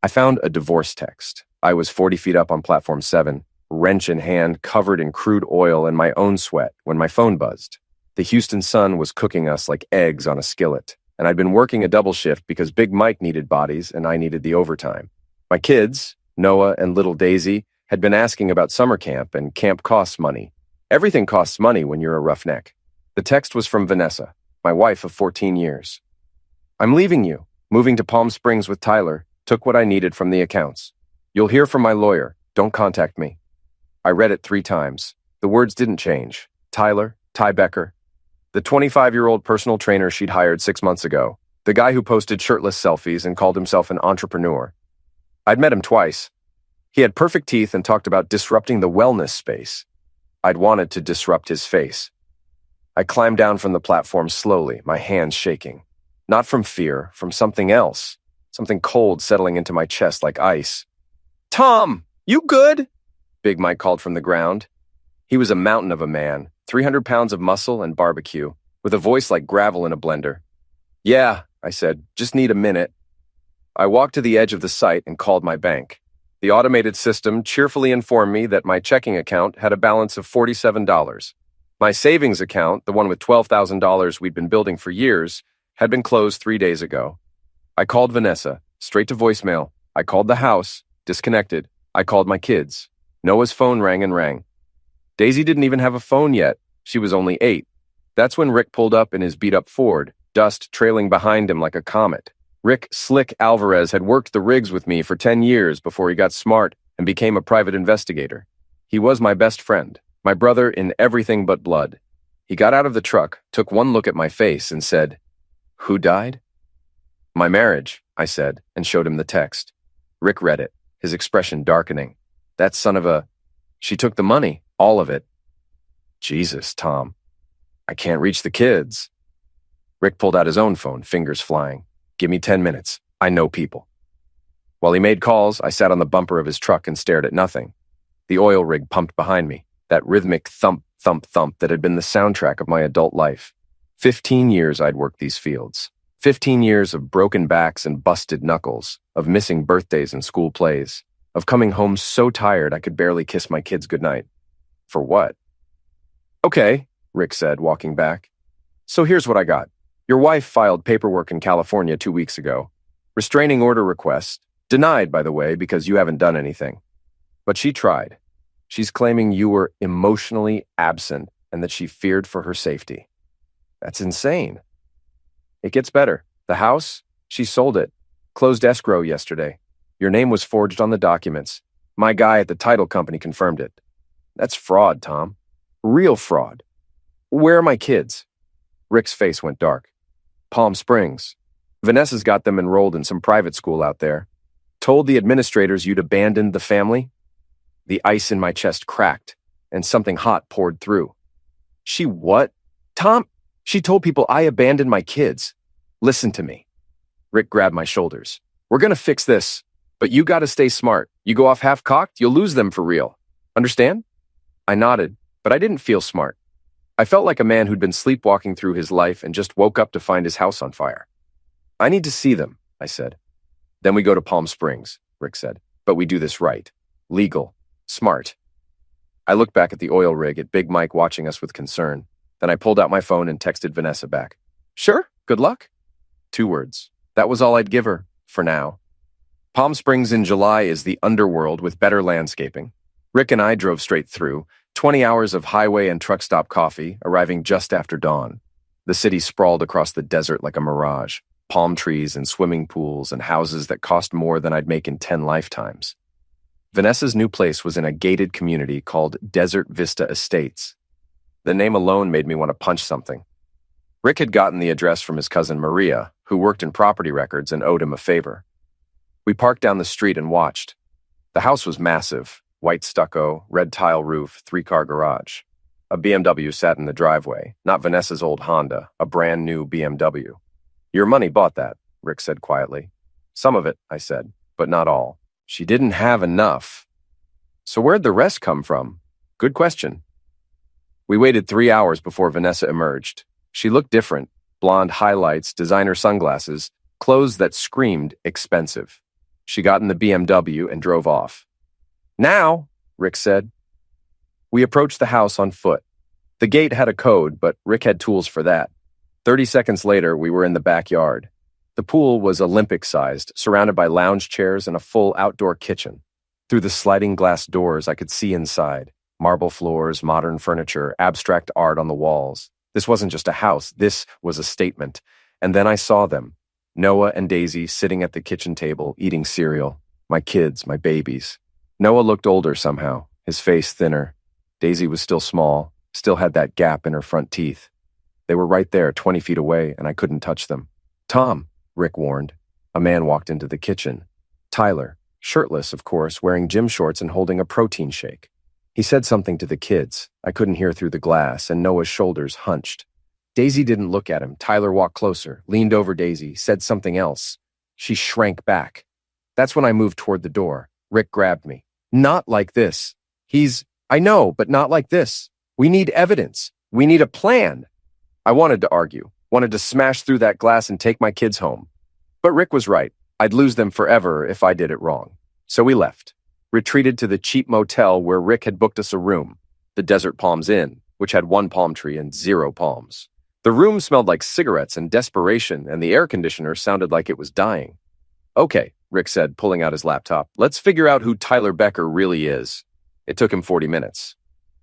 I found a divorce text. I was 40 feet up on platform 7, wrench in hand, covered in crude oil and my own sweat, when my phone buzzed. The Houston sun was cooking us like eggs on a skillet, and I'd been working a double shift because Big Mike needed bodies and I needed the overtime. My kids, Noah and little Daisy, had been asking about summer camp, and camp costs money. Everything costs money when you're a roughneck. The text was from Vanessa, my wife of 14 years. I'm leaving you, moving to Palm Springs with Tyler, took what I needed from the accounts. You'll hear from my lawyer, don't contact me. I read it 3 times. The words didn't change. Tyler, Ty Becker. The 25-year-old personal trainer she'd hired 6 months ago. The guy who posted shirtless selfies and called himself an entrepreneur. I'd met him twice. He had perfect teeth and talked about disrupting the wellness space. I'd wanted to disrupt his face. I climbed down from the platform slowly, my hands shaking. Not from fear, from something else. Something cold settling into my chest like ice. Tom, you good? Big Mike called from the ground. He was a mountain of a man, 300 pounds of muscle and barbecue, with a voice like gravel in a blender. Yeah, I said, just need a minute. I walked to the edge of the site and called my bank. The automated system cheerfully informed me that my checking account had a balance of $47. My savings account, the one with $12,000 we'd been building for years, had been closed 3 days ago. I called Vanessa, straight to voicemail. I called the house, disconnected. I called my kids. Noah's phone rang and rang. Daisy didn't even have a phone yet. She was only 8. That's when Rick pulled up in his beat-up Ford, dust trailing behind him like a comet. Rick Slick Alvarez had worked the rigs with me for 10 years before he got smart and became a private investigator. He was my best friend, my brother in everything but blood. He got out of the truck, took one look at my face, and said, "Who died?" "My marriage," I said, and showed him the text. Rick read it, his expression darkening. That son of a... She took the money, all of it. Jesus, Tom. I can't reach the kids. Rick pulled out his own phone, fingers flying. Give me 10 minutes. I know people. While he made calls, I sat on the bumper of his truck and stared at nothing. The oil rig pumped behind me, that rhythmic thump, thump, thump that had been the soundtrack of my adult life. 15 years I'd worked these fields. 15 years of broken backs and busted knuckles, of missing birthdays and school plays, of coming home so tired I could barely kiss my kids goodnight. For what? Okay, Rick said, walking back. So here's what I got. Your wife filed paperwork in California 2 weeks ago. Restraining order request. Denied, by the way, because you haven't done anything. But she tried. She's claiming you were emotionally absent and that she feared for her safety. That's insane. It gets better. The house? She sold it. Closed escrow yesterday. Your name was forged on the documents. My guy at the title company confirmed it. That's fraud, Tom. Real fraud. Where are my kids? Rick's face went dark. Palm Springs. Vanessa's got them enrolled in some private school out there. Told the administrators you'd abandoned the family? The ice in my chest cracked, and something hot poured through. She what? Tom, she told people I abandoned my kids. Listen to me. Rick grabbed my shoulders. We're gonna fix this, but you gotta stay smart. You go off half-cocked, you'll lose them for real. Understand? I nodded, but I didn't feel smart. I felt like a man who'd been sleepwalking through his life and just woke up to find his house on fire. I need to see them, I said. Then we go to Palm Springs, Rick said. But we do this right. Legal. Smart. I looked back at the oil rig at Big Mike watching us with concern. Then I pulled out my phone and texted Vanessa back. Sure, good luck. 2 words. That was all I'd give her, for now. Palm Springs in July is the underworld with better landscaping. Rick and I drove straight through, 20 hours of highway and truck stop coffee, arriving just after dawn. The city sprawled across the desert like a mirage, palm trees and swimming pools and houses that cost more than I'd make in 10 lifetimes. Vanessa's new place was in a gated community called Desert Vista Estates. The name alone made me want to punch something. Rick had gotten the address from his cousin Maria, who worked in property records and owed him a favor. We parked down the street and watched. The house was massive. White stucco, red tile roof, 3-car garage. A BMW sat in the driveway, not Vanessa's old Honda, a brand new BMW. Your money bought that, Rick said quietly. Some of it, I said, but not all. She didn't have enough. So where'd the rest come from? Good question. We waited 3 hours before Vanessa emerged. She looked different. Blonde highlights, designer sunglasses, clothes that screamed expensive. She got in the BMW and drove off. Now, Rick said. We approached the house on foot. The gate had a code, but Rick had tools for that. 30 seconds later, we were in the backyard. The pool was Olympic-sized, surrounded by lounge chairs and a full outdoor kitchen. Through the sliding glass doors, I could see inside. Marble floors, modern furniture, abstract art on the walls. This wasn't just a house, this was a statement. And then I saw them. Noah and Daisy sitting at the kitchen table, eating cereal. My kids, my babies. Noah looked older somehow, his face thinner. Daisy was still small, still had that gap in her front teeth. They were right there, 20 feet away, and I couldn't touch them. Tom, Rick warned. A man walked into the kitchen. Tyler, shirtless, of course, wearing gym shorts and holding a protein shake. He said something to the kids. I couldn't hear through the glass, and Noah's shoulders hunched. Daisy didn't look at him. Tyler walked closer, leaned over Daisy, said something else. She shrank back. That's when I moved toward the door. Rick grabbed me. Not like this. I know, but not like this. We need evidence. We need a plan. I wanted to argue, wanted to smash through that glass and take my kids home. But Rick was right. I'd lose them forever if I did it wrong. So we left, retreated to the cheap motel where Rick had booked us a room, the Desert Palms Inn, which had one palm tree and 0 palms. The room smelled like cigarettes and desperation, and the air conditioner sounded like it was dying. Okay, Rick said, pulling out his laptop. Let's figure out who Tyler Becker really is. It took him 40 minutes.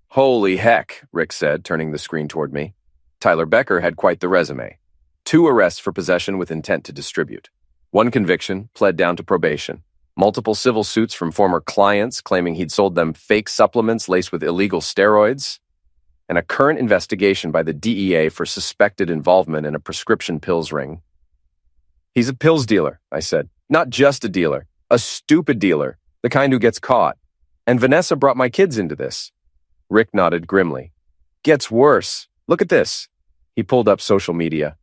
Holy heck, Rick said, turning the screen toward me. Tyler Becker had quite the resume. 2 arrests for possession with intent to distribute. 1 conviction, pled down to probation. Multiple civil suits from former clients claiming he'd sold them fake supplements laced with illegal steroids. And a current investigation by the DEA for suspected involvement in a prescription pills ring. He's a pills dealer, I said. Not just a dealer. A stupid dealer. The kind who gets caught. And Vanessa brought my kids into this. Rick nodded grimly. Gets worse. Look at this. He pulled up social media.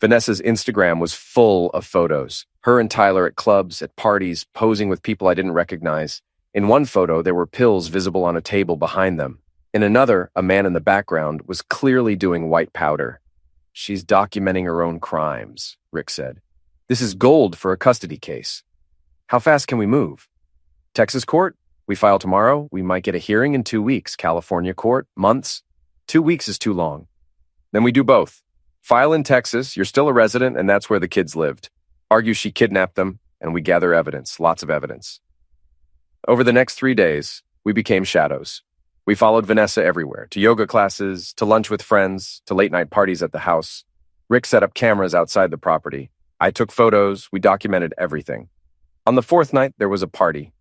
Vanessa's Instagram was full of photos. Her and Tyler at clubs, at parties, posing with people I didn't recognize. In one photo, there were pills visible on a table behind them. In another, a man in the background was clearly doing white powder. She's documenting her own crimes, Rick said. This is gold for a custody case. How fast can we move? Texas court? We file tomorrow. We might get a hearing in 2 weeks. California court? Months? 2 weeks is too long. Then we do both. File in Texas, you're still a resident, and that's where the kids lived. Argue she kidnapped them, and we gather evidence, lots of evidence. Over the next 3 days, we became shadows. We followed Vanessa everywhere, to yoga classes, to lunch with friends, to late-night parties at the house. Rick set up cameras outside the property. I took photos, we documented everything. On the 4th night, there was a party.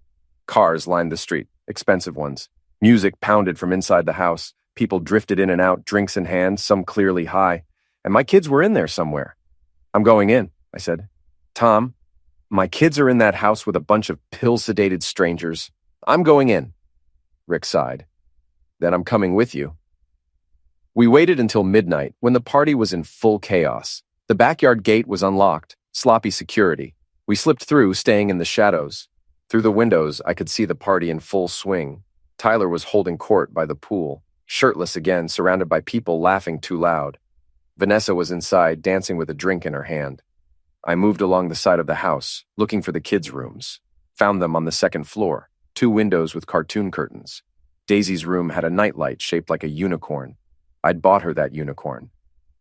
Cars lined the street, expensive ones. Music pounded from inside the house. People drifted in and out, drinks in hand, some clearly high. And my kids were in there somewhere. I'm going in, I said. Tom, my kids are in that house with a bunch of pill-sedated strangers. I'm going in. Rick sighed. Then I'm coming with you. We waited until midnight when the party was in full chaos. The backyard gate was unlocked, sloppy security. We slipped through, staying in the shadows. Through the windows, I could see the party in full swing. Tyler was holding court by the pool, shirtless again, surrounded by people laughing too loud. Vanessa was inside, dancing with a drink in her hand. I moved along the side of the house, looking for the kids' rooms. Found them on the 2nd floor, 2 windows with cartoon curtains. Daisy's room had a nightlight shaped like a unicorn. I'd bought her that unicorn.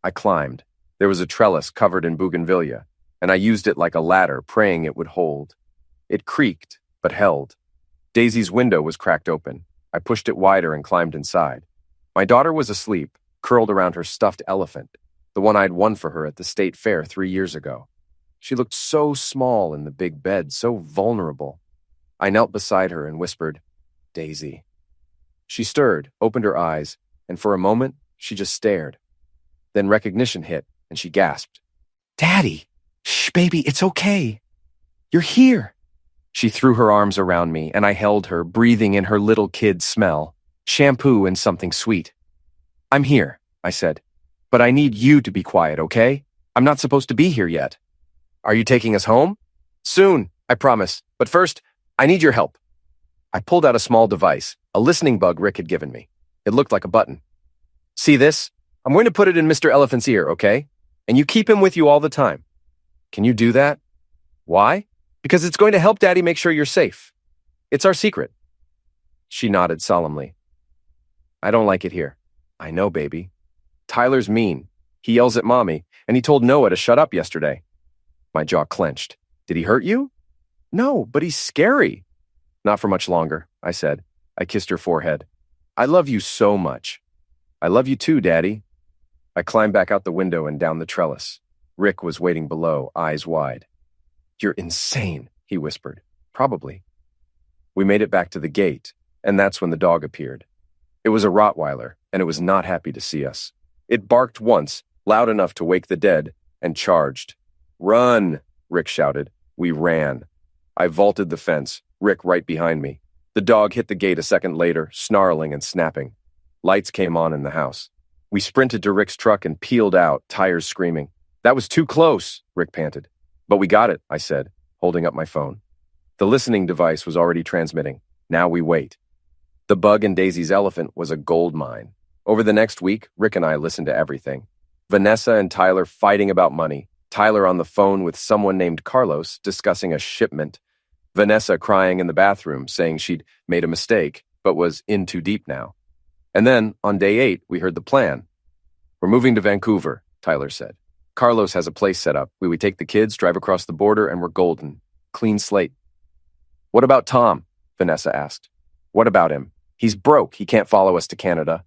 I climbed. There was a trellis covered in bougainvillea, and I used it like a ladder, praying it would hold. It creaked, but held. Daisy's window was cracked open. I pushed it wider and climbed inside. My daughter was asleep, curled around her stuffed elephant, the one I'd won for her at the state fair 3 years ago. She looked so small in the big bed, so vulnerable. I knelt beside her and whispered, Daisy. She stirred, opened her eyes, and for a moment, she just stared. Then recognition hit, and she gasped. Daddy! Shh, baby, it's okay. You're here. She threw her arms around me, and I held her, breathing in her little kid smell, shampoo and something sweet. I'm here, I said, but I need you to be quiet, okay? I'm not supposed to be here yet. Are you taking us home? Soon, I promise, but first, I need your help. I pulled out a small device, a listening bug Rick had given me. It looked like a button. See this? I'm going to put it in Mr. Elephant's ear, okay? And you keep him with you all the time. Can you do that? Why? Because it's going to help Daddy make sure you're safe. It's our secret. She nodded solemnly. I don't like it here. I know, baby. Tyler's mean. He yells at Mommy, and he told Noah to shut up yesterday. My jaw clenched. Did he hurt you? No, but he's scary. Not for much longer, I said. I kissed her forehead. I love you so much. I love you too, Daddy. I climbed back out the window and down the trellis. Rick was waiting below, eyes wide. You're insane, he whispered. Probably. We made it back to the gate, and that's when the dog appeared. It was a Rottweiler, and it was not happy to see us. It barked once, loud enough to wake the dead, and charged. Run, Rick shouted. We ran. I vaulted the fence, Rick right behind me. The dog hit the gate a second later, snarling and snapping. Lights came on in the house. We sprinted to Rick's truck and peeled out, tires screaming. That was too close, Rick panted. But we got it, I said, holding up my phone. The listening device was already transmitting. Now we wait. The bug in Daisy's elephant was a gold mine. Over the next week, Rick and I listened to everything. Vanessa and Tyler fighting about money. Tyler on the phone with someone named Carlos discussing a shipment. Vanessa crying in the bathroom, saying she'd made a mistake, but was in too deep now. And then, on day 8, we heard the plan. We're moving to Vancouver, Tyler said. Carlos has a place set up. We would take the kids, drive across the border, and we're golden. Clean slate. What about Tom? Vanessa asked. What about him? He's broke. He can't follow us to Canada.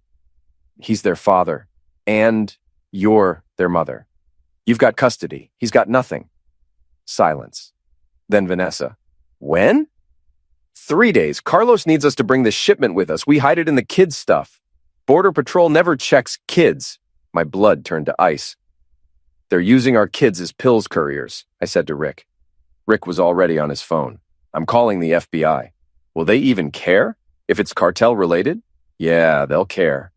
He's their father. And you're their mother. You've got custody. He's got nothing. Silence. Then Vanessa. When? 3 days. Carlos needs us to bring this shipment with us. We hide it in the kids' stuff. Border Patrol never checks kids. My blood turned to ice. They're using our kids as pills couriers, I said to Rick. Rick was already on his phone. I'm calling the FBI. Will they even care? If it's cartel-related? Yeah, they'll care.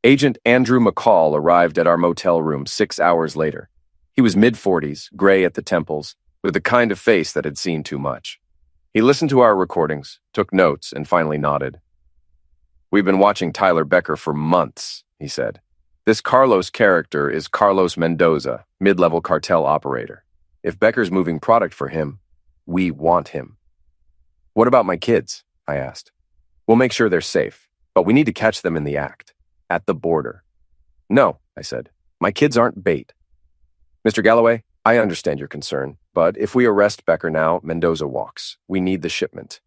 Agent Andrew McCall arrived at our motel room 6 hours later. He was mid-40s, gray at the temples, with the kind of face that had seen too much. He listened to our recordings, took notes, and finally nodded. We've been watching Tyler Becker for months, he said. This Carlos character is Carlos Mendoza, mid-level cartel operator. If Becker's moving product for him, we want him. What about my kids? I asked. We'll make sure they're safe, but we need to catch them in the act, at the border. No, I said. My kids aren't bait. Mr. Galloway, I understand your concern, but if we arrest Becker now, Mendoza walks. We need the shipment.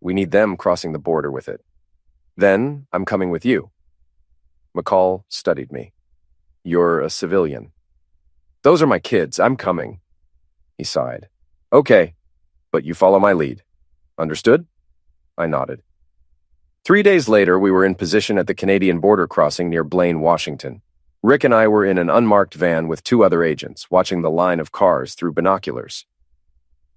We need them crossing the border with it. Then I'm coming with you. McCall studied me. You're a civilian. Those are my kids. I'm coming. He sighed. Okay, but you follow my lead. Understood? I nodded. 3 days later, we were in position at the Canadian border crossing near Blaine, Washington. Rick and I were in an unmarked van with 2 other agents, watching the line of cars through binoculars.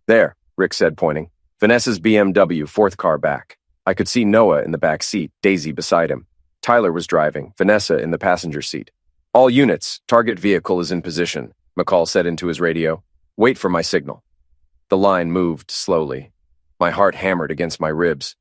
There, Rick said, pointing. Vanessa's BMW, 4th car back. I could see Noah in the back seat, Daisy beside him. Tyler was driving, Vanessa in the passenger seat. All units, target vehicle is in position, McCall said into his radio. Wait for my signal. The line moved slowly. My heart hammered against my ribs.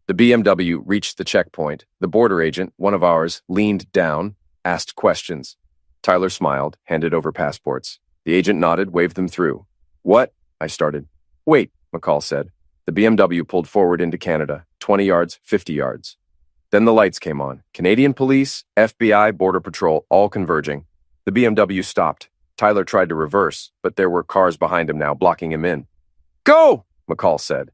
The BMW reached the checkpoint. The border agent, one of ours, leaned down, asked questions. Tyler smiled, handed over passports. The agent nodded, waved them through. What? I started. Wait, McCall said. The BMW pulled forward into Canada, 20 yards, 50 yards. Then the lights came on. Canadian police, FBI, Border Patrol, all converging. The BMW stopped. Tyler tried to reverse, but there were cars behind him now, blocking him in. Go! McCall said.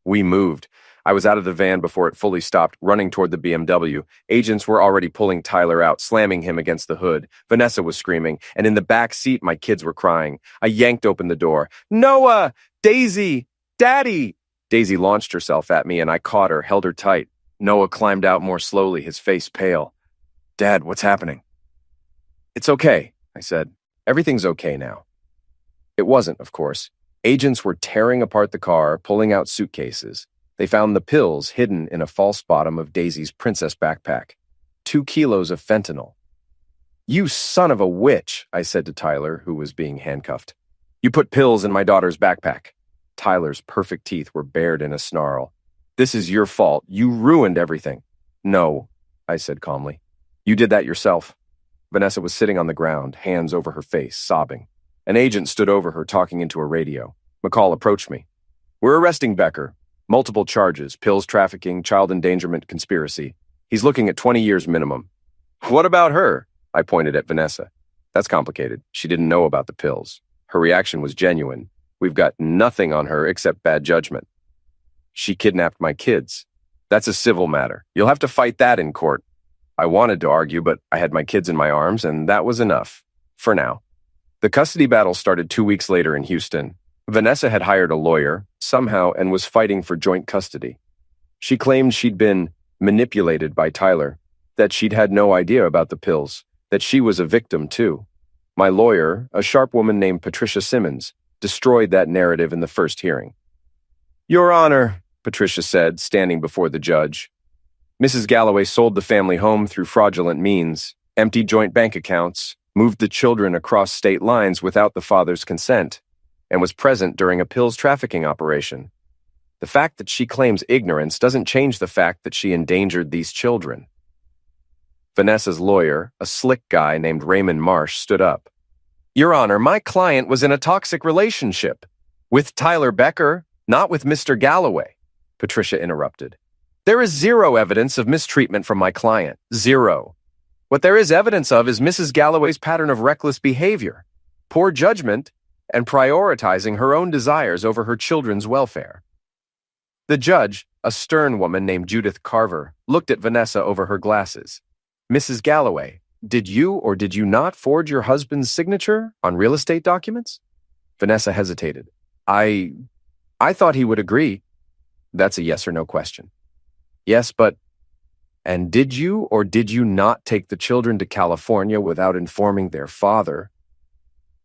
We moved. I was out of the van before it fully stopped, running toward the BMW. Agents were already pulling Tyler out, slamming him against the hood. Vanessa was screaming, and in the back seat, my kids were crying. I yanked open the door. Noah! Daisy! Daddy! Daisy launched herself at me, and I caught her, held her tight. Noah climbed out more slowly, his face pale. Dad, what's happening? It's okay, I said. Everything's okay now. It wasn't, of course. Agents were tearing apart the car, pulling out suitcases. They found the pills hidden in a false bottom of Daisy's princess backpack. 2 kilos of fentanyl. You son of a witch, I said to Tyler, who was being handcuffed. You put pills in my daughter's backpack. Tyler's perfect teeth were bared in a snarl. This is your fault. You ruined everything. No, I said calmly. You did that yourself. Vanessa was sitting on the ground, hands over her face, sobbing. An agent stood over her, talking into a radio. McCall approached me. We're arresting Becker. Multiple charges, pills trafficking, child endangerment, conspiracy. He's looking at 20 years minimum. What about her? I pointed at Vanessa. That's complicated. She didn't know about the pills. Her reaction was genuine. We've got nothing on her except bad judgment. She kidnapped my kids. That's a civil matter. You'll have to fight that in court. I wanted to argue, but I had my kids in my arms, and that was enough. For now. The custody battle started 2 weeks later in Houston. Vanessa had hired a lawyer, somehow, and was fighting for joint custody. She claimed she'd been manipulated by Tyler, that she'd had no idea about the pills, that she was a victim too. My lawyer, a sharp woman named Patricia Simmons, destroyed that narrative in the first hearing. Your Honor, Patricia said, standing before the judge, Mrs. Galloway sold the family home through fraudulent means, emptied joint bank accounts, moved the children across state lines without the father's consent, and was present during a pills trafficking operation. The fact that she claims ignorance doesn't change the fact that she endangered these children. Vanessa's lawyer, a slick guy named Raymond Marsh, stood up. Your Honor, my client was in a toxic relationship. With Tyler Becker, not with Mr. Galloway, Patricia interrupted. There is zero evidence of mistreatment from my client. Zero. What there is evidence of is Mrs. Galloway's pattern of reckless behavior, poor judgment, and prioritizing her own desires over her children's welfare. The judge, a stern woman named Judith Carver, looked at Vanessa over her glasses. Mrs. Galloway, did you or did you not forge your husband's signature on real estate documents? Vanessa hesitated. I thought he would agree. That's a yes or no question. Yes, but... And did you or did you not take the children to California without informing their father?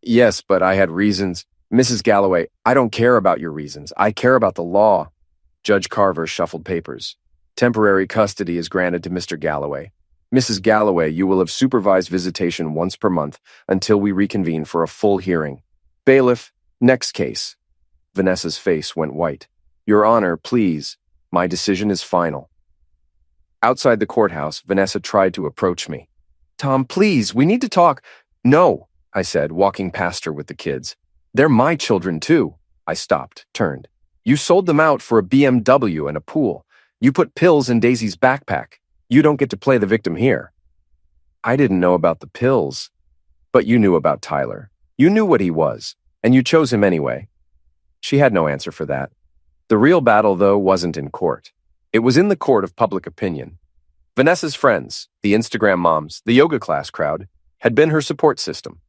Yes, but I had reasons. Mrs. Galloway, I don't care about your reasons. I care about the law. Judge Carver shuffled papers. Temporary custody is granted to Mr. Galloway. Mrs. Galloway, you will have supervised visitation once per month until we reconvene for a full hearing. Bailiff, next case. Vanessa's face went white. Your Honor, please. My decision is final. Outside the courthouse, Vanessa tried to approach me. Tom, please, we need to talk. No, I said, walking past her with the kids. They're my children, too. I stopped, turned. You sold them out for a BMW and a pool. You put pills in Daisy's backpack. You don't get to play the victim here. I didn't know about the pills. But you knew about Tyler. You knew what he was, and you chose him anyway. She had no answer for that. The real battle, though, wasn't in court. It was in the court of public opinion. Vanessa's friends, the Instagram moms, the yoga class crowd, had been her support system.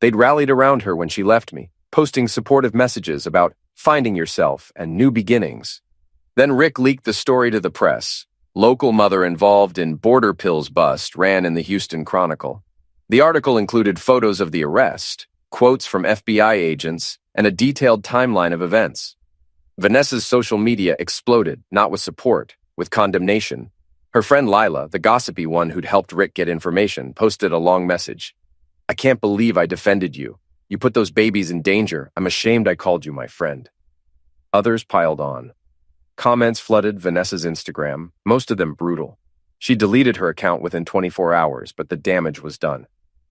They'd rallied around her when she left me, posting supportive messages about finding yourself and new beginnings. Then Rick leaked the story to the press. Local mother involved in border pills bust ran in the Houston Chronicle. The article included photos of the arrest, quotes from FBI agents, and a detailed timeline of events. Vanessa's social media exploded, not with support, with condemnation. Her friend Lila, the gossipy one who'd helped Rick get information, posted a long message. I can't believe I defended you. You put those babies in danger. I'm ashamed I called you my friend. Others piled on. Comments flooded Vanessa's Instagram, most of them brutal. She deleted her account within 24 hours, but the damage was done.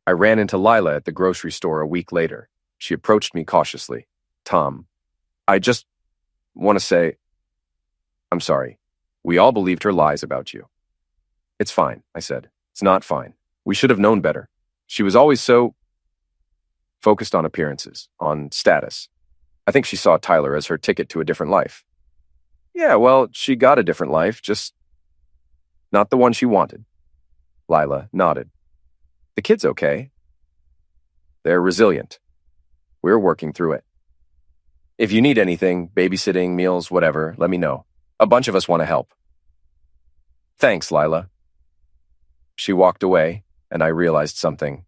I ran into Lila at the grocery store a week later. She approached me cautiously. Tom, I just want to say, I'm sorry. We all believed her lies about you. It's fine, I said. It's not fine. We should have known better. She was always so focused on appearances, on status. I think she saw Tyler as her ticket to a different life. Yeah, well, she got a different life, just not the one she wanted. Lila nodded. The kid's okay. They're resilient. We're working through it. If you need anything, babysitting, meals, whatever, let me know. A bunch of us want to help. Thanks, Lila. She walked away, and I realized something.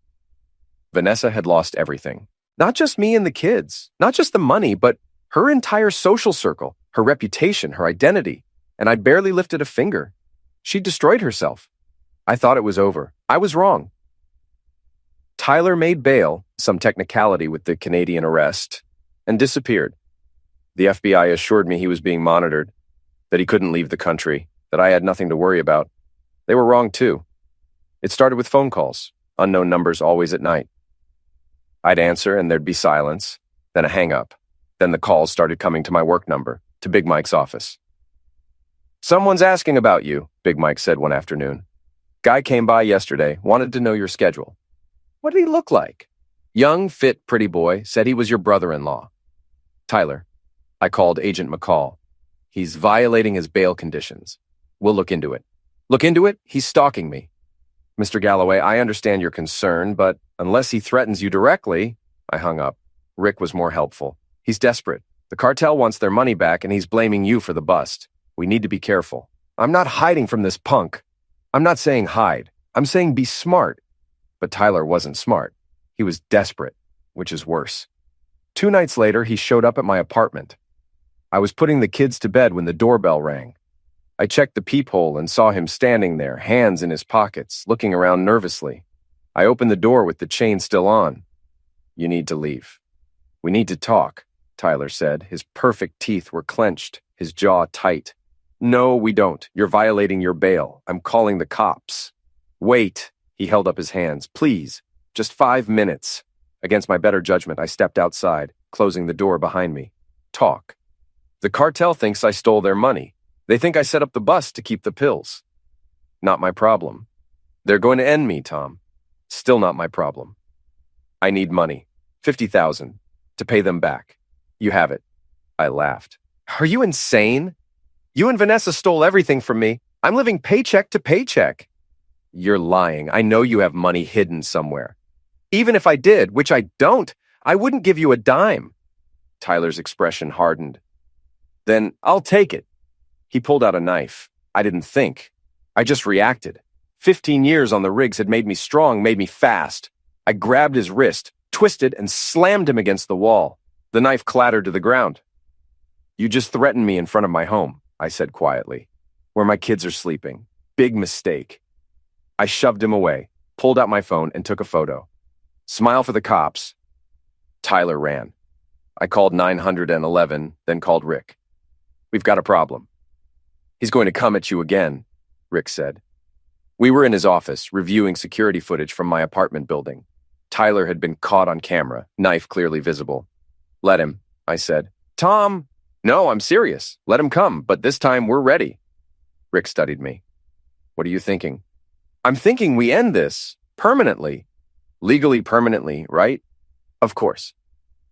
Vanessa had lost everything. Not just me and the kids, not just the money, but her entire social circle, her reputation, her identity, and I barely lifted a finger. She destroyed herself. I thought it was over. I was wrong. Tyler made bail, some technicality with the Canadian arrest, and disappeared. The FBI assured me he was being monitored, that he couldn't leave the country, that I had nothing to worry about. They were wrong, too. It started with phone calls, unknown numbers always at night. I'd answer and there'd be silence, then a hang-up. Then the calls started coming to my work number, to Big Mike's office. "Someone's asking about you," Big Mike said one afternoon. "Guy came by yesterday, wanted to know your schedule." "What did he look like?" "Young, fit, pretty boy, said he was your brother-in-law." "Tyler," I called Agent McCall. "He's violating his bail conditions. We'll look into it." "Look into it? He's stalking me." "Mr. Galloway, I understand your concern, but unless he threatens you directly—" I hung up. Rick was more helpful. "He's desperate. The cartel wants their money back, and he's blaming you for the bust. We need to be careful." "I'm not hiding from this punk." "I'm not saying hide. I'm saying be smart." But Tyler wasn't smart. He was desperate, which is worse. 2 nights later, he showed up at my apartment. I was putting the kids to bed when the doorbell rang. I checked the peephole and saw him standing there, hands in his pockets, looking around nervously. I opened the door with the chain still on. "You need to leave." "We need to talk," Tyler said. His perfect teeth were clenched, his jaw tight. "No, we don't. You're violating your bail. I'm calling the cops." "Wait." He held up his hands. "Please, just 5 minutes." Against my better judgment, I stepped outside, closing the door behind me. "Talk." "The cartel thinks I stole their money. They think I set up the bust to keep the pills." "Not my problem." "They're going to end me, Tom." "Still not my problem." "I need money. 50,000 to pay them back." "You have it." I laughed. "Are you insane? You and Vanessa stole everything from me. I'm living paycheck to paycheck." "You're lying. I know you have money hidden somewhere." "Even if I did, which I don't, I wouldn't give you a dime." Tyler's expression hardened. "Then I'll take it." He pulled out a knife. I didn't think. I just reacted. 15 years on the rigs had made me strong, made me fast. I grabbed his wrist, twisted, and slammed him against the wall. The knife clattered to the ground. "You just threatened me in front of my home," I said quietly, "where my kids are sleeping. Big mistake." I shoved him away, pulled out my phone, and took a photo. "Smile for the cops." Tyler ran. I called 911, then called Rick. "We've got a problem." "He's going to come at you again," Rick said. We were in his office, reviewing security footage from my apartment building. Tyler had been caught on camera, knife clearly visible. "Let him," I said. "Tom!" "No, I'm serious. Let him come, but this time we're ready." Rick studied me. "What are you thinking?" "I'm thinking we end this, permanently." "Legally permanently, right?" "Of course."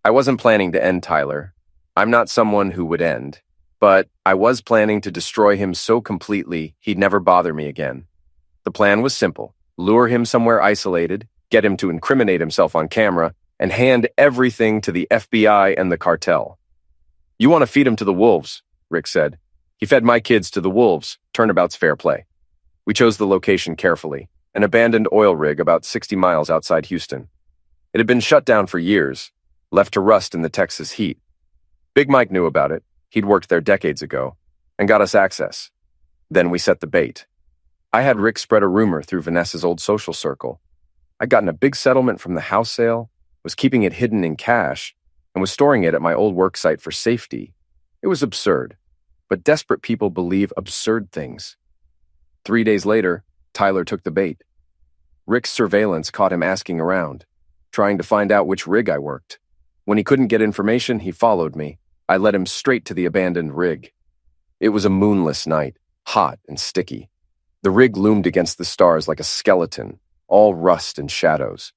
I wasn't planning to end Tyler. I'm not someone who would end. But I was planning to destroy him so completely he'd never bother me again. The plan was simple: lure him somewhere isolated, get him to incriminate himself on camera, and hand everything to the FBI and the cartel. "You want to feed him to the wolves," Rick said. "He fed my kids to the wolves. Turnabout's fair play." We chose the location carefully, an abandoned oil rig about 60 miles outside Houston. It had been shut down for years, left to rust in the Texas heat. Big Mike knew about it. He'd worked there decades ago, and got us access. Then we set the bait. I had Rick spread a rumor through Vanessa's old social circle. I'd gotten a big settlement from the house sale, was keeping it hidden in cash, and was storing it at my old work site for safety. It was absurd, but desperate people believe absurd things. 3 days later, Tyler took the bait. Rick's surveillance caught him asking around, trying to find out which rig I worked. When he couldn't get information, he followed me. I led him straight to the abandoned rig. It was a moonless night, hot and sticky. The rig loomed against the stars like a skeleton, all rust and shadows.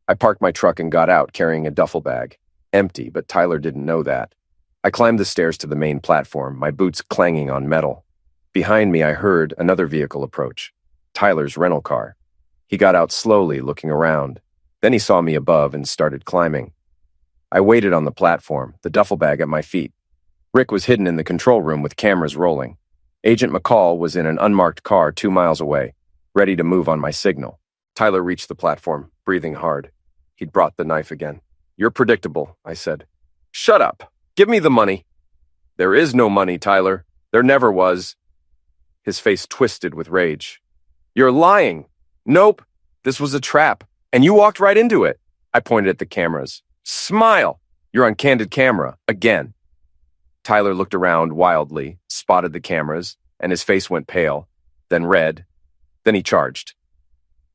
I parked my truck and got out carrying a duffel bag. Empty, but Tyler didn't know that. I climbed the stairs to the main platform, my boots clanging on metal. Behind me, I heard another vehicle approach. Tyler's rental car. He got out slowly, looking around. Then he saw me above and started climbing. I waited on the platform, the duffel bag at my feet. Rick was hidden in the control room with cameras rolling. Agent McCall was in an unmarked car 2 miles away, ready to move on my signal. Tyler reached the platform, breathing hard. He'd brought the knife again. "You're predictable," I said. "Shut up. Give me the money." "There is no money, Tyler. There never was." His face twisted with rage. "You're lying." "Nope. This was a trap, and you walked right into it." I pointed at the cameras. "Smile. You're on candid camera, again." Tyler looked around wildly, spotted the cameras, and his face went pale, then red. Then he charged.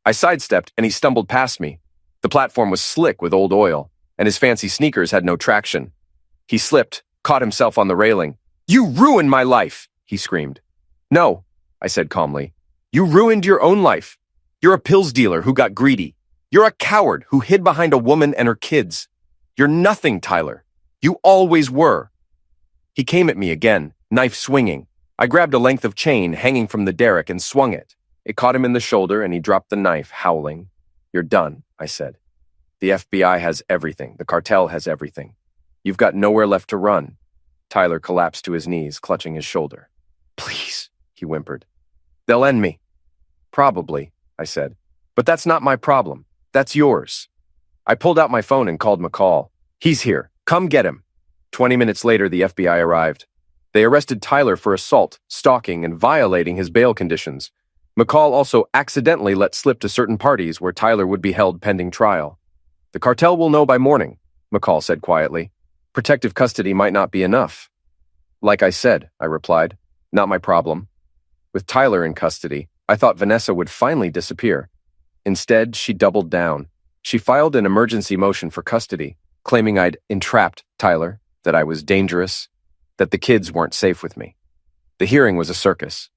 I sidestepped, and he stumbled past me. The platform was slick with old oil, and his fancy sneakers had no traction. He slipped, caught himself on the railing. "You ruined my life!" he screamed. "No," I said calmly. "You ruined your own life. You're a pills dealer who got greedy. You're a coward who hid behind a woman and her kids. You're nothing, Tyler. You always were." He came at me again, knife swinging. I grabbed a length of chain hanging from the derrick and swung it. It caught him in the shoulder and he dropped the knife, howling. "You're done," I said. "The FBI has everything. The cartel has everything. You've got nowhere left to run." Tyler collapsed to his knees, clutching his shoulder. "Please," he whimpered. "They'll end me." "Probably," I said. "But that's not my problem. That's yours." I pulled out my phone and called McCall. "He's here. Come get him." 20 minutes later, the FBI arrived. They arrested Tyler for assault, stalking, and violating his bail conditions. McCall also accidentally let slip to certain parties where Tyler would be held pending trial. "The cartel will know by morning," McCall said quietly. "Protective custody might not be enough." "Like I said," I replied, "not my problem." With Tyler in custody, I thought Vanessa would finally disappear. Instead, she doubled down. She filed an emergency motion for custody, claiming I'd entrapped Tyler, that I was dangerous, that the kids weren't safe with me. The hearing was a circus.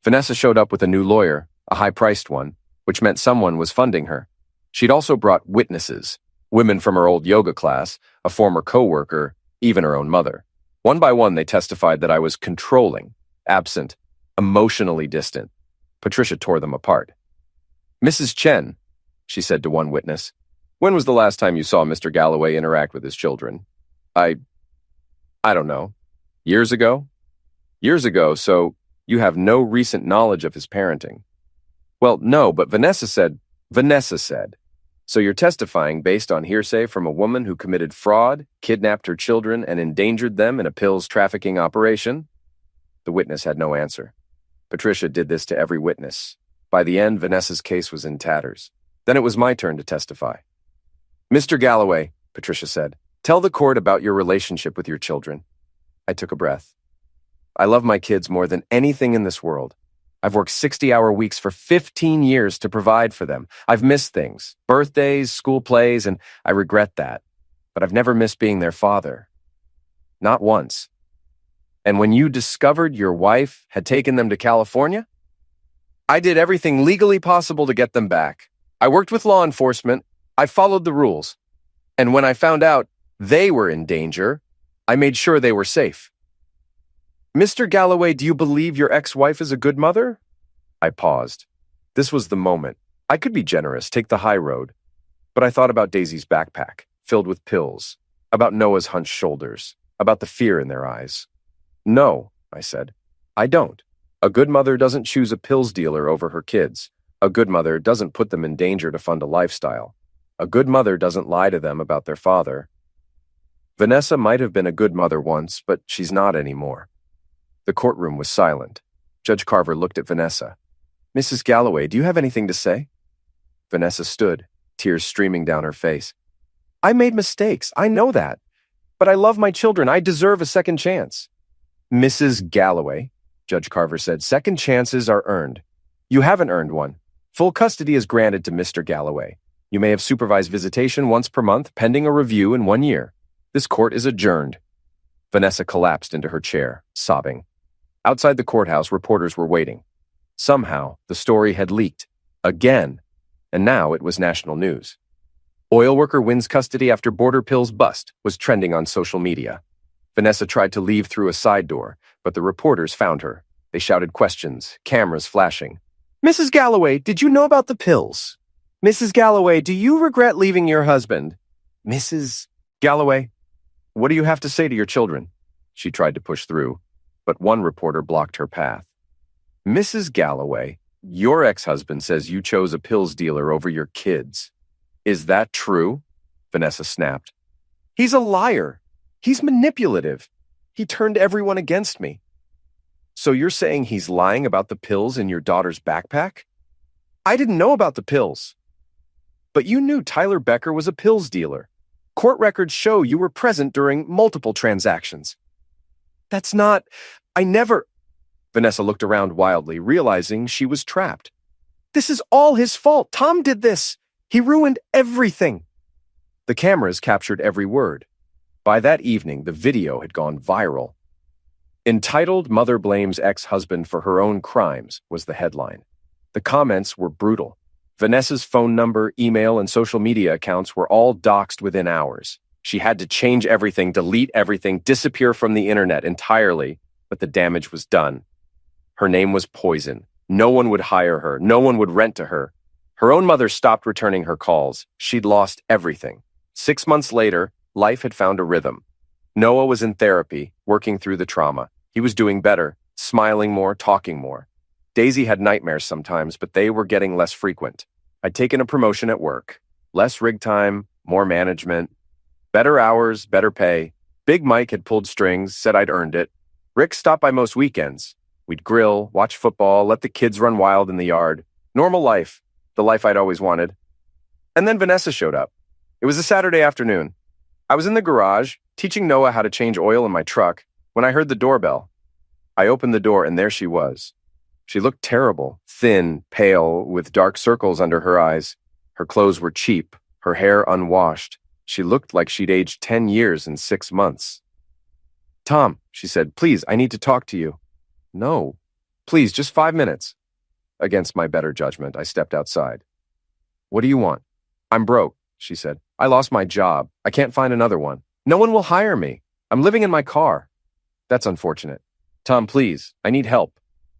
Vanessa showed up with a new lawyer, a high-priced one, which meant someone was funding her. She'd also brought witnesses, women from her old yoga class, a former co-worker, even her own mother. One by one, they testified that I was controlling, absent, emotionally distant. Patricia tore them apart. "Mrs. Chen," she said to one witness, "when was the last time you saw Mr. Galloway interact with his children?" I don't know. Years ago? Years ago, so you have no recent knowledge of his parenting." "Well, no, but Vanessa said. So you're testifying based on hearsay from a woman who committed fraud, kidnapped her children, and endangered them in a pills trafficking operation?" The witness had no answer. Patricia did this to every witness. By the end, Vanessa's case was in tatters. Then it was my turn to testify. "Mr. Galloway," Patricia said, "tell the court about your relationship with your children." I took a breath. "I love my kids more than anything in this world. I've worked 60-hour weeks for 15 years to provide for them. I've missed things, birthdays, school plays, and I regret that. But I've never missed being their father. Not once. And when you discovered your wife had taken them to California, I did everything legally possible to get them back. I worked with law enforcement. I followed the rules. And when I found out they were in danger, I made sure they were safe." "Mr. Galloway, do you believe your ex-wife is a good mother?" I paused. This was the moment. I could be generous, take the high road. But I thought about Daisy's backpack, filled with pills, about Noah's hunched shoulders, about the fear in their eyes. "No," I said. "I don't. A good mother doesn't choose a pills dealer over her kids. A good mother doesn't put them in danger to fund a lifestyle. A good mother doesn't lie to them about their father. Vanessa might have been a good mother once, but she's not anymore." The courtroom was silent. Judge Carver looked at Vanessa. "Mrs. Galloway, do you have anything to say?" Vanessa stood, tears streaming down her face. "I made mistakes, I know that. But I love my children, I deserve a second chance." "Mrs. Galloway," Judge Carver said, "second chances are earned. You haven't earned one. Full custody is granted to Mr. Galloway. You may have supervised visitation once per month, pending a review in 1 year. This court is adjourned." Vanessa collapsed into her chair, sobbing. Outside the courthouse, reporters were waiting. Somehow, the story had leaked. Again. And now it was national news. "Oil worker wins custody after border pills bust" was trending on social media. Vanessa tried to leave through a side door, but the reporters found her. They shouted questions, cameras flashing. "Mrs. Galloway, did you know about the pills? Mrs. Galloway, do you regret leaving your husband? Mrs. Galloway, what do you have to say to your children?" She tried to push through, but one reporter blocked her path. "Mrs. Galloway, your ex-husband says you chose a pills dealer over your kids. Is that true?" Vanessa snapped. "He's a liar. He's manipulative. He turned everyone against me." "So you're saying he's lying about the pills in your daughter's backpack?" "I didn't know about the pills." "But you knew Tyler Becker was a pills dealer. Court records show you were present during multiple transactions." "That's not... I never..." Vanessa looked around wildly, realizing she was trapped. "This is all his fault. Tom did this. He ruined everything." The cameras captured every word. By that evening, the video had gone viral. Entitled "Mother Blames Ex-Husband for Her Own Crimes" was the headline. The comments were brutal. Vanessa's phone number, email, and social media accounts were all doxed within hours. She had to change everything, delete everything, disappear from the internet entirely, but the damage was done. Her name was poison. No one would hire her. No one would rent to her. Her own mother stopped returning her calls. She'd lost everything. 6 months later, life had found a rhythm. Noah was in therapy, working through the trauma. He was doing better, smiling more, talking more. Daisy had nightmares sometimes, but they were getting less frequent. I'd taken a promotion at work. Less rig time, more management. Better hours, better pay. Big Mike had pulled strings, said I'd earned it. Rick stopped by most weekends. We'd grill, watch football, let the kids run wild in the yard. Normal life, the life I'd always wanted. And then Vanessa showed up. It was a Saturday afternoon. I was in the garage, teaching Noah how to change oil in my truck, when I heard the doorbell. I opened the door and there she was. She looked terrible, thin, pale, with dark circles under her eyes. Her clothes were cheap, her hair unwashed. She looked like she'd aged 10 years in 6 months. "Tom," she said, "please, I need to talk to you." "No, please, just 5 minutes." Against my better judgment, I stepped outside. "What do you want?" "I'm broke," she said. "I lost my job. I can't find another one. No one will hire me. I'm living in my car." "That's unfortunate." "Tom, please, I need help."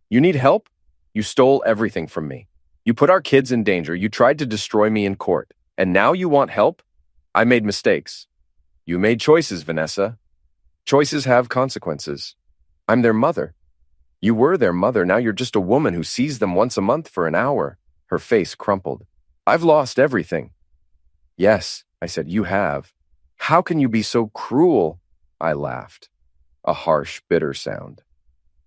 "You need help? You stole everything from me. You put our kids in danger. You tried to destroy me in court. And now you want help? I made mistakes." "You made choices, Vanessa. Choices have consequences. I'm their mother." "You were their mother. Now you're just a woman who sees them once a month for an hour." Her face crumpled. "I've lost everything." "Yes," I said, "you have. How can you be so cruel?" I laughed. A harsh, bitter sound.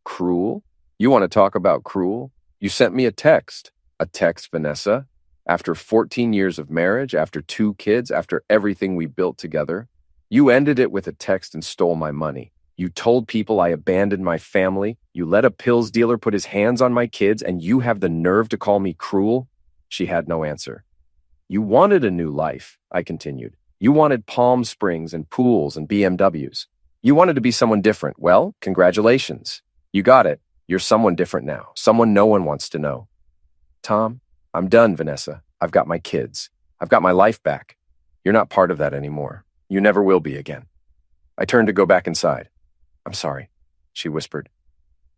"Cruel? You want to talk about cruel? You sent me a text. A text, Vanessa? After 14 years of marriage, after 2 kids, after everything we built together? You ended it with a text and stole my money. You told people I abandoned my family. You let a pills dealer put his hands on my kids, and you have the nerve to call me cruel?" She had no answer. "You wanted a new life," I continued. "You wanted Palm Springs and pools and BMWs. You wanted to be someone different. Well, congratulations. You got it. You're someone different now, someone no one wants to know." "Tom, I'm done, Vanessa. I've got my kids. I've got my life back. You're not part of that anymore. You never will be again." I turned to go back inside. "I'm sorry," she whispered.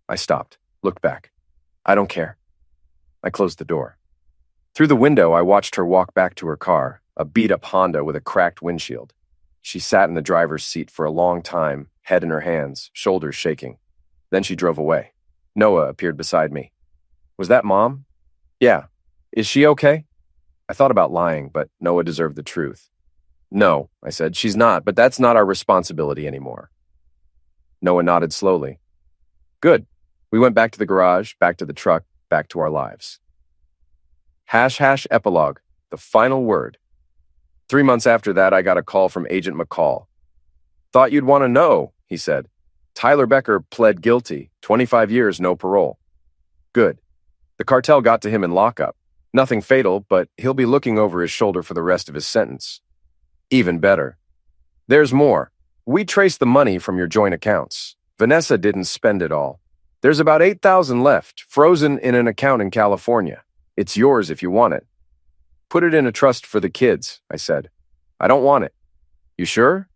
I stopped, looked back. "I don't care." I closed the door. Through the window, I watched her walk back to her car, a beat-up Honda with a cracked windshield. She sat in the driver's seat for a long time, head in her hands, shoulders shaking. Then she drove away. Noah appeared beside me. "Was that Mom?" "Yeah. Is she okay?" I thought about lying, but Noah deserved the truth. "No," I said, "she's not, but that's not our responsibility anymore." Noah nodded slowly. "Good." We went back to the garage, back to the truck, back to our lives. ## epilogue, the final word. 3 months after that, I got a call from Agent McCall. "Thought you'd want to know," he said. "Tyler Becker pled guilty, 25 years, no parole." "Good. The cartel got to him in lockup. Nothing fatal, but he'll be looking over his shoulder for the rest of his sentence." "Even better. There's more. We traced the money from your joint accounts. Vanessa didn't spend it all. There's about $8,000 left, frozen in an account in California. It's yours if you want it." "Put it in a trust for the kids," I said. "I don't want it." "You sure?"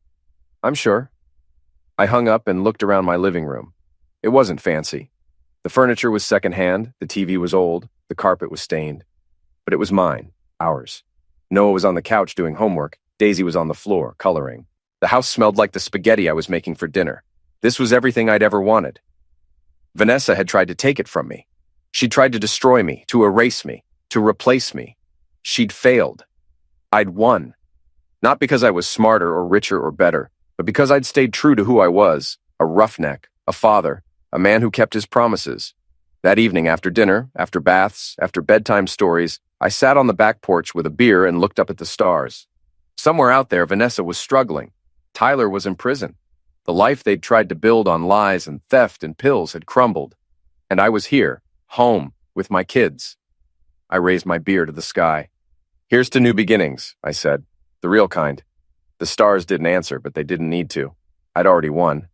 "I'm sure." I hung up and looked around my living room. It wasn't fancy. The furniture was secondhand, the TV was old, the carpet was stained. But it was mine, ours. Noah was on the couch doing homework. Daisy was on the floor, coloring. The house smelled like the spaghetti I was making for dinner. This was everything I'd ever wanted. Vanessa had tried to take it from me. She tried to destroy me, to erase me, to replace me. She'd failed. I'd won. Not because I was smarter or richer or better, but because I'd stayed true to who I was, a roughneck, a father, a man who kept his promises. That evening after dinner, after baths, after bedtime stories, I sat on the back porch with a beer and looked up at the stars. Somewhere out there, Vanessa was struggling. Tyler was in prison. The life they'd tried to build on lies and theft and pills had crumbled. And I was here, home, with my kids. I raised my beer to the sky. "Here's to new beginnings," I said. "The real kind. The stars didn't answer, but they didn't need to. I'd already won.